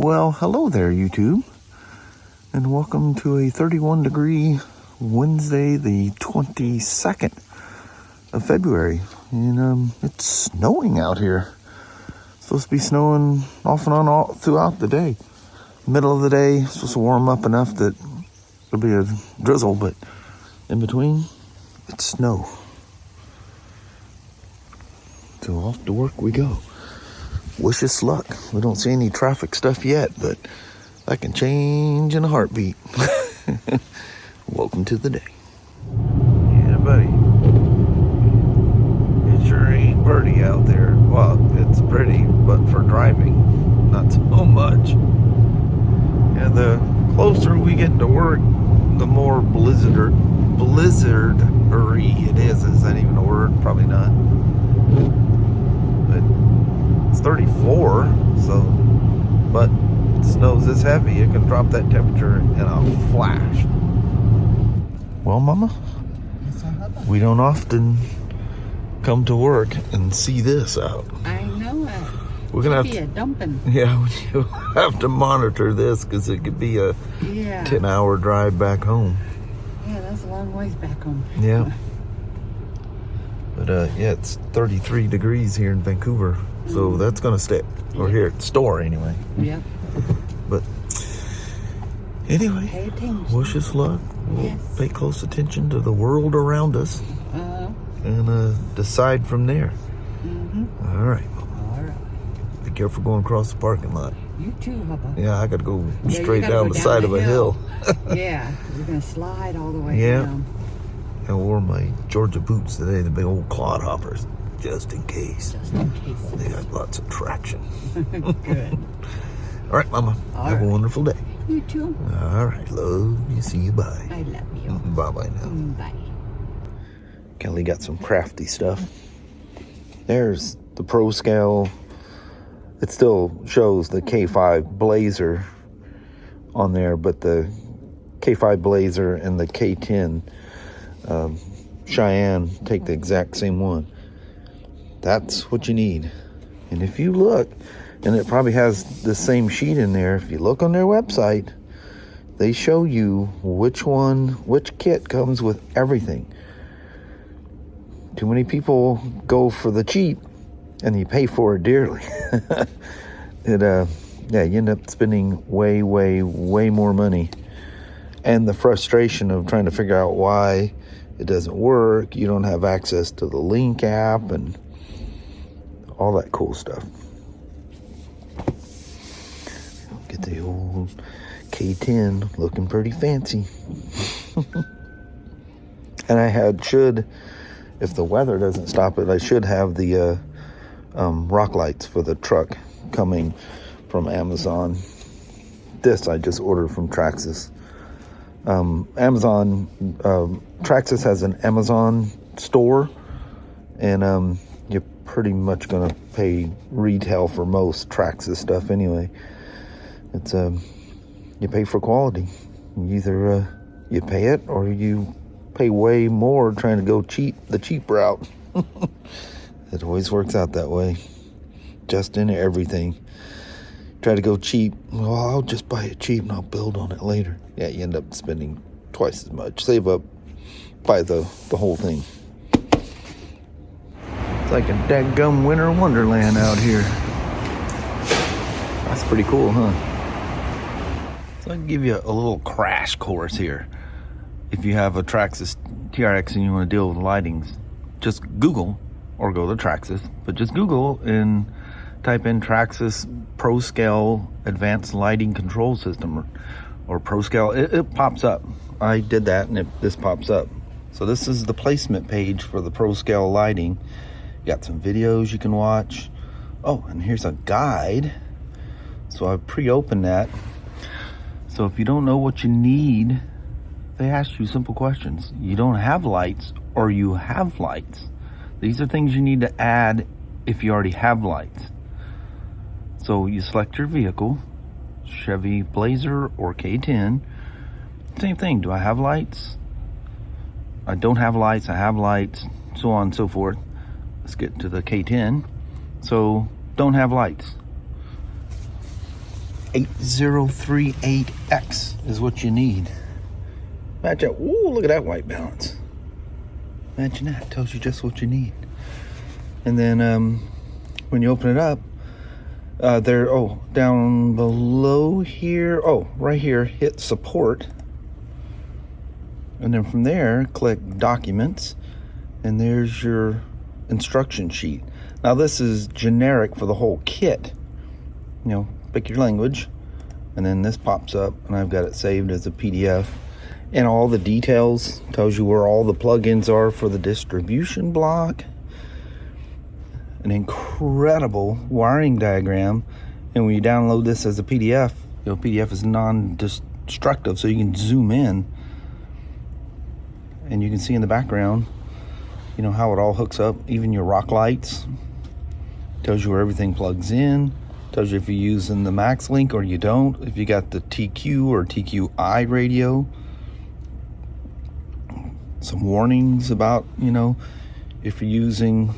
Well, hello there, YouTube, and welcome to a 31-degree Wednesday, the 22nd of February, and it's snowing out here. It's supposed to be snowing off and on all throughout the day. Middle of the day, it's supposed to warm up enough that there'll be a drizzle, but in between, it's snow. So off to work we go. Wish us luck. We don't see any traffic stuff yet, but that can change in a heartbeat. Welcome to the day. Yeah, buddy. It sure ain't pretty out there. Well, it's pretty, but for driving, not so much. Yeah, the closer we get to work, the more blizzardery it is. Is that even a word? Probably not. But it's 34, so, but snow's this heavy, it can drop that temperature in a flash. Well, Mama, we don't often come to work and see this out. I know it. We're gonna have be a dumping. Yeah, we have to monitor this because it could be a 10-hour drive back home. Yeah, that's a long ways back home. Yeah. But yeah, it's 33 degrees here in Vancouver, so that's gonna stick. Or here at the store anyway. Yep. But anyway, Pay attention. wish us luck. We'll pay close attention to the world around us and decide from there. All right. All right. Be careful going across the parking lot. You too, Hubba. Yeah, I gotta go straight down the side of a hill. Yeah, you're gonna slide all the way down. I wore my Georgia boots today, the big old clodhoppers, just in case. Just in case. They got lots of traction. Good. All right, Mama. Have a wonderful day. You too. All right. Love you. See you. Bye. I love you. Bye-bye now. Bye. Kelly got some crafty stuff. There's the Pro Scale. It still shows the K5 Blazer on there, but the K5 Blazer and the K10 Cheyenne take the exact same one. That's what you need. And if you look, and it probably has the same sheet in there, if you look on their website, they show you which kit comes with everything. Too many people go for the cheap and you pay for it dearly. You end up spending way more money. And the frustration of trying to figure out why it doesn't work, you don't have access to the Link app and all that cool stuff. Get the old K10 looking pretty fancy. And if the weather doesn't stop it, I should have the rock lights for the truck coming from Amazon. This I just ordered from Traxxas. Traxxas has an Amazon store, and you're pretty much gonna pay retail for most Traxxas stuff anyway. It's you pay for quality. Either you pay it or you pay way more trying to go the cheap route. It always works out that way. Just in everything. Try to go cheap. Well, I'll just buy it cheap and I'll build on it later. Yeah, you end up spending twice as much. Save up, buy the whole thing. It's like a dadgum winter wonderland out here. That's pretty cool, huh? So I can give you a little crash course here. If you have a Traxxas TRX and you want to deal with lightings, just Google or go to Traxxas, but just Google and type in Traxxas Pro Scale Advanced Lighting Control System or Pro Scale. It pops up. I did that and this pops up. So this is the placement page for the Pro Scale lighting. You got some videos you can watch. Oh, and here's a guide. So I've pre-opened that. So if you don't know what you need, they ask you simple questions. You don't have lights or you have lights. These are things you need to add if you already have lights. So you select your vehicle, Chevy Blazer or K10. Same thing. Do I have lights? I don't have lights. I have lights. So on and so forth. Let's get to the K10. So don't have lights. 8038X is what you need. Match that. Ooh, look at that white balance. Imagine that. Tells you just what you need. And then when you open it up, down below here, right here, hit support. And then from there, click documents. And there's your instruction sheet. Now this is generic for the whole kit. You know, pick your language. And then this pops up, and I've got it saved as a PDF. And all the details, tells you where all the plugins are for the distribution block. An incredible wiring diagram. And when you download this as a PDF, PDF is non-destructive, so you can zoom in. And you can see in the background, how it all hooks up, even your rock lights. Tells you where everything plugs in. Tells you if you're using the Max Link or you don't. If you got the TQ or TQI radio. Some warnings about, if you're using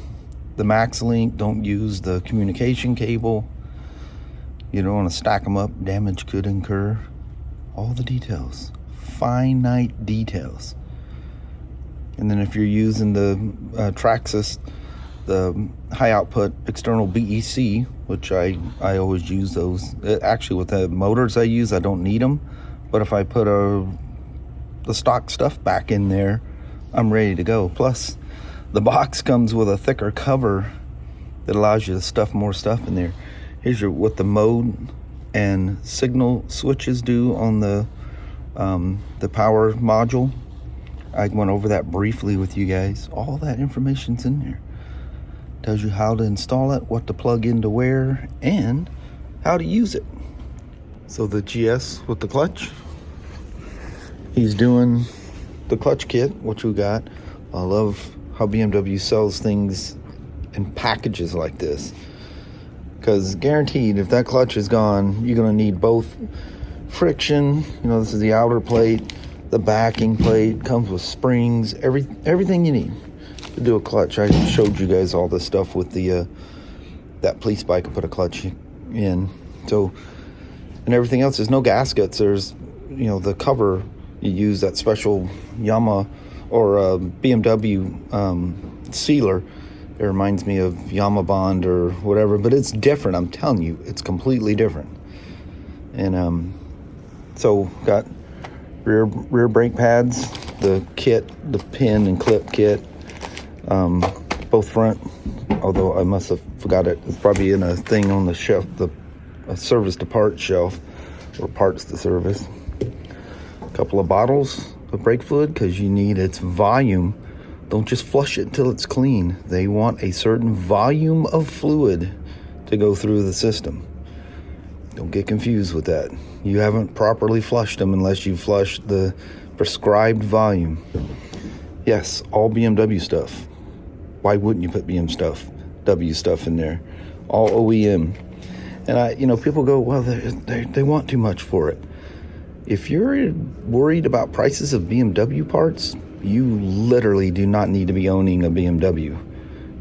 the Max Link, don't use the communication cable. You don't want to stack them up. Damage could incur. All the details. Finite details. And then if you're using the Traxxas, the high output external BEC, which I always use those. Actually, with the motors I use, I don't need them. But if I put the stock stuff back in there, I'm ready to go. Plus, the box comes with a thicker cover that allows you to stuff more stuff in there. Here's what the mode and signal switches do on the power module. I went over that briefly with you guys. All that information's in there. Tells you how to install it, what to plug into where, and how to use it. So the GS with the clutch, he's doing the clutch kit, which we got. I love how BMW sells things in packages like this. Because guaranteed, if that clutch is gone, you're going to need both friction. This is the outer plate. The backing plate comes with springs, everything you need to do a clutch. I showed you guys all this stuff with the that police bike. I put a clutch in. So, and everything else. There's no gaskets. There's the cover. You use that special Yamaha or BMW sealer. It reminds me of Yamaha Bond or whatever, but it's different. I'm telling you, it's completely different. And so got rear brake pads, the kit, the pin and clip kit, both front. Although I must have forgot it. It's probably in a thing on the shelf, a service to parts shelf, or parts to service. A couple of bottles of brake fluid because you need its volume. Don't just flush it until it's clean. They want a certain volume of fluid to go through the system. Don't get confused with that. You haven't properly flushed them unless you flush the prescribed volume. Yes, all BMW stuff. Why wouldn't you put BMW stuff in there? All OEM. And people go, well, they want too much for it. If you're worried about prices of BMW parts, you literally do not need to be owning a BMW.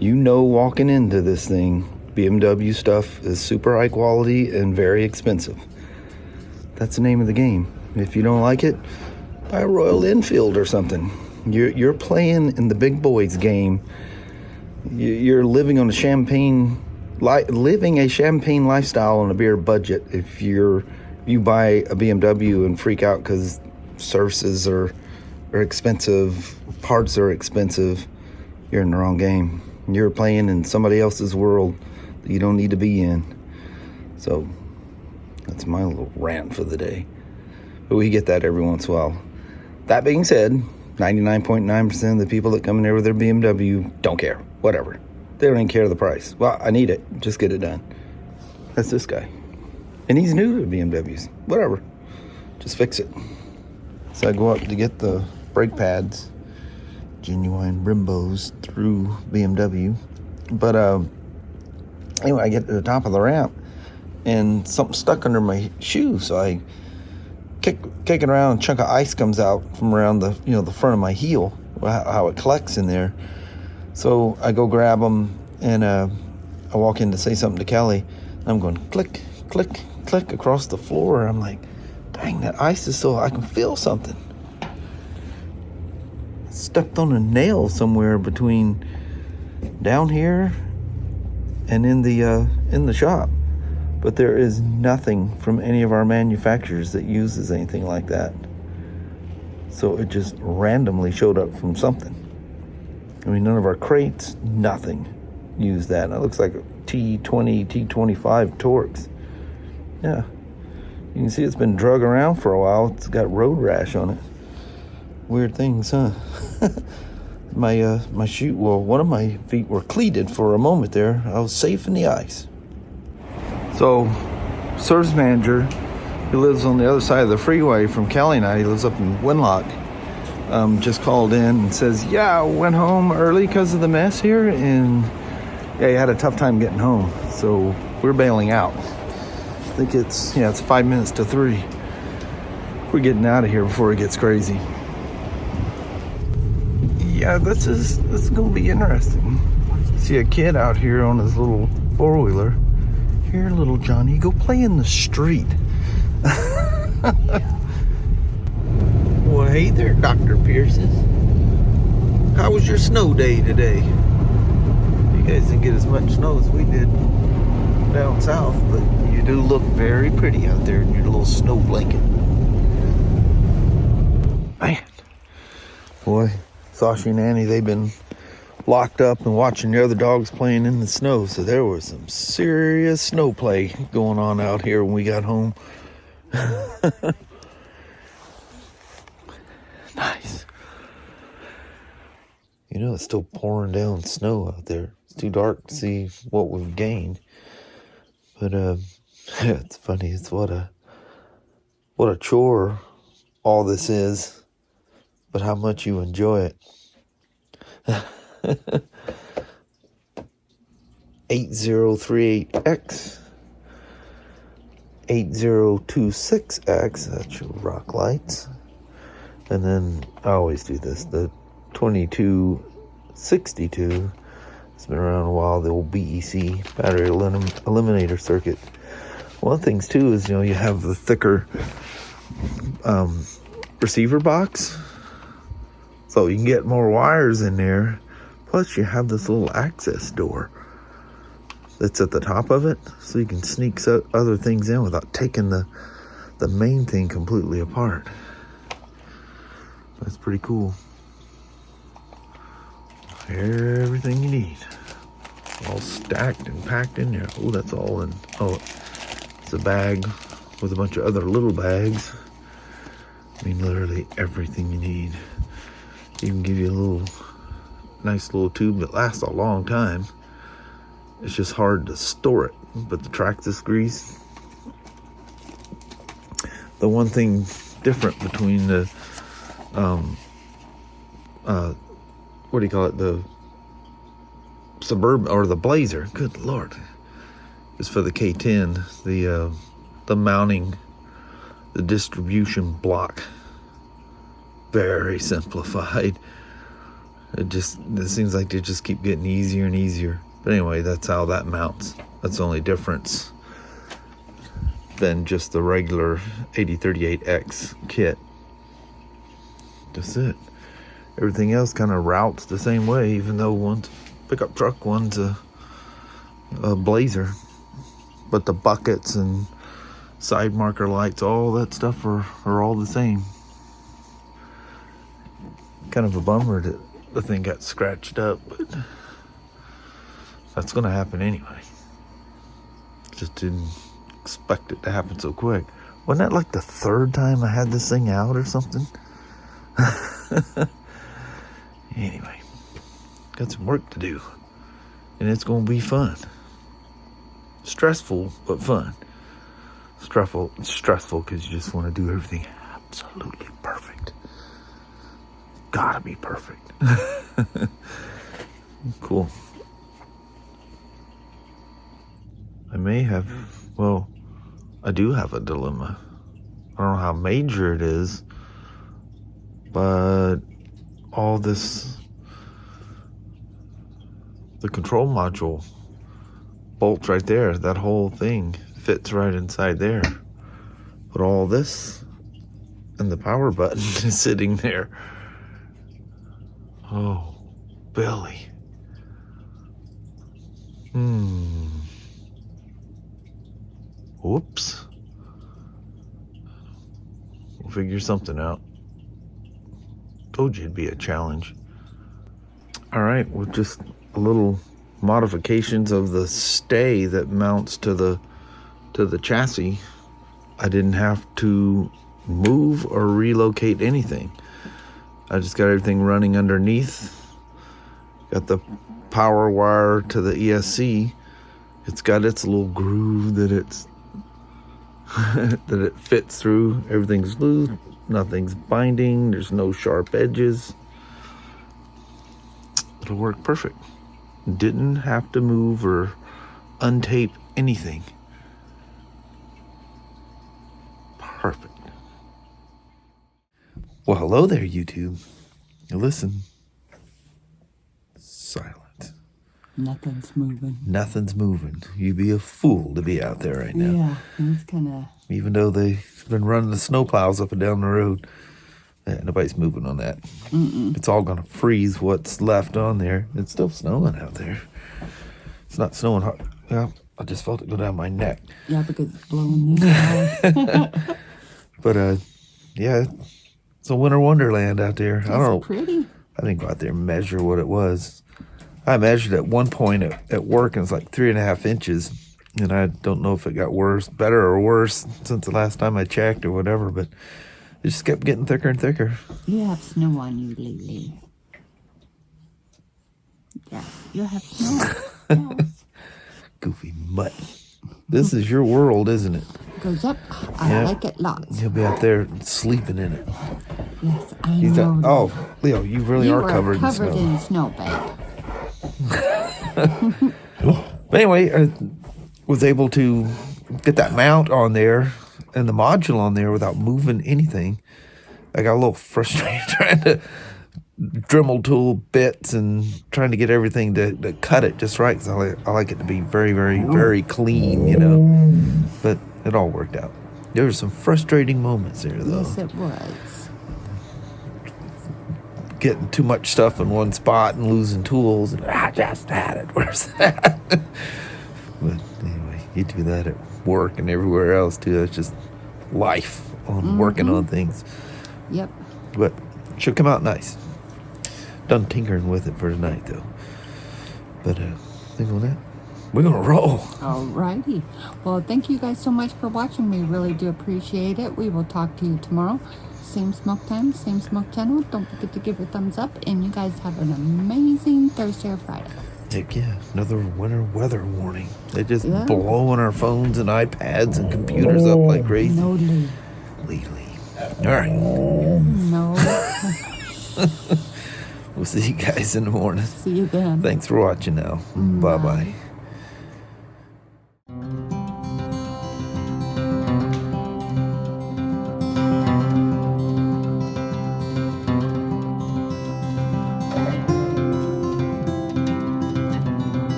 Walking into this thing, BMW stuff is super high quality and very expensive. That's the name of the game. If you don't like it, buy a Royal Enfield or something. You're playing in the big boys game. You're living a champagne lifestyle on a beer budget. If you buy a BMW and freak out because services are expensive, parts are expensive, you're in the wrong game. You're playing in somebody else's world that you don't need to be in. So that's my little rant for the day. But we get that every once in a while. That being said, 99.9% of the people that come in there with their BMW don't care. Whatever. They don't even care the price. Well, I need it. Just get it done. That's this guy. And he's new to BMWs. Whatever. Just fix it. So I go up to get the brake pads. Genuine Brimbos through BMW. But anyway, I get to the top of the ramp and something stuck under my shoe. So I kick it around, a chunk of ice comes out from around the the front of my heel, how it collects in there. So I go grab them and I walk in to say something to Kelly. I'm going click, click, click across the floor. I'm like, dang, that ice is so, I can feel something. Stepped on a nail somewhere between down here and in the shop, but there is nothing from any of our manufacturers that uses anything like that. So it just randomly showed up from something. I mean, none of our crates, nothing used that. And it looks like a T20, T25 Torx. Yeah, you can see it's been drug around for a while. It's got road rash on it. Weird things, huh? My shoe, well, one of my feet were cleated for a moment there. I was safe in the ice. So, service manager, who lives on the other side of the freeway from Kelly and I, he lives up in Winlock, just called in and says, yeah, I went home early because of the mess here, and yeah, he had a tough time getting home, so we're bailing out. I think it's 5 minutes to 3. We're getting out of here before it gets crazy. Yeah, this is gonna be interesting. See a kid out here on his little 4-wheeler. Here, little Johnny, go play in the street. Well, hey there, Dr. Pearson. How was your snow day today? You guys didn't get as much snow as we did down south, but you do look very pretty out there in your little snow blanket. Man, boy, Sasha and Annie, they've been locked up and watching the other dogs playing in the snow, so there was some serious snow play going on out here when we got home. Nice. You know, it's still pouring down snow out there. It's too dark to see what we've gained, but it's funny. It's what a chore all this is, but how much you enjoy it. 8038X, 8026X, that's your rock lights. And then I always do this, the 2262. It's been around a while, the old BEC, battery eliminator circuit. One of the things too is, you have the thicker receiver box, so you can get more wires in there. Plus you have this little access door that's at the top of it, so you can sneak other things in without taking the main thing completely apart. That's pretty cool. Everything you need, all stacked and packed in there. Oh, that's all in. Oh, it's a bag with a bunch of other little bags. I mean, literally everything you need. Even give you a nice little tube that lasts a long time. It's just hard to store it, but the Traxxas grease. The one thing different between the what do you call it, the Suburban or the Blazer, good lord, is for the K10, the mounting, the distribution block. Very simplified. It seems like they just keep getting easier and easier. But anyway, that's how that mounts. That's the only difference than just the regular 8038X kit. That's it. Everything else kind of routes the same way, even though one's pickup truck, one's a Blazer. But the buckets and side marker lights, all that stuff are all the same. Kind of a bummer that the thing got scratched up, but that's going to happen anyway. Just didn't expect it to happen so quick. Wasn't that like the third time I had this thing out or something? Anyway, got some work to do, and it's going to be fun. Stressful, but fun. Stressful because you just want to do everything absolutely perfect. Gotta be perfect. Cool. I do have a dilemma. I don't know how major it is, but all this, the control module bolts right there, that whole thing fits right inside there. But all this and the power button is sitting there. Oh, Billy. Whoops. We'll figure something out. Told you it'd be a challenge. All right, with just a little modifications of the stay that mounts to the chassis, I didn't have to move or relocate anything. I just got everything running underneath. Got the power wire to the ESC. It's got its little groove that that it fits through. Everything's loose, nothing's binding, there's no sharp edges. It'll work perfect. Didn't have to move or untape anything. Perfect. Well, hello there, YouTube. Listen. Silent. Nothing's moving. Nothing's moving. You'd be a fool to be out there right now. Yeah, it's kind of... Even though they've been running the snow plows up and down the road, nobody's moving on that. It's all going to freeze what's left on there. It's still snowing out there. It's not snowing hard. Well, I just felt it go down my neck. Yeah, because it's blowing this way. But, yeah, it's a winter wonderland out there. I don't know. Pretty. I didn't go out there and measure what it was. I measured at one point at work, and it's like 3.5 inches. And I don't know if it got better or worse since the last time I checked or whatever, but it just kept getting thicker and thicker. You have snow on you lately. Yeah, you have snow. Yes. Goofy mutt. This is your world, isn't it? Goes up. I like it lots. You'll be out there sleeping in it. Yes, I know. Oh, Leo, you really are covered in snow. In snow, babe. But anyway, I was able to get that mount on there and the module on there without moving anything. I got a little frustrated trying to Dremel tool bits and trying to get everything to cut it just right, because I like it to be very, very, very clean, you know. But it all worked out. There were some frustrating moments there, though. Yes, it was. Getting too much stuff in one spot and losing tools, and I just had it. Where's that? But anyway, you do that at work and everywhere else too. It's just life on working on things. Yep. But it should come out nice. Done tinkering with it for tonight though. But I think on that, we're gonna roll. Alrighty. Well, thank you guys so much for watching. We really do appreciate it. We will talk to you tomorrow. Same smoke time, same smoke channel. Don't forget to give your thumbs up, and you guys have an amazing Thursday or Friday. Heck yeah, another winter weather warning. They just blowing our phones and iPads and computers up like crazy. No, Lee. Lee. All right. No. We'll see you guys in the morning. See you then. Thanks for watching now. Bye-bye.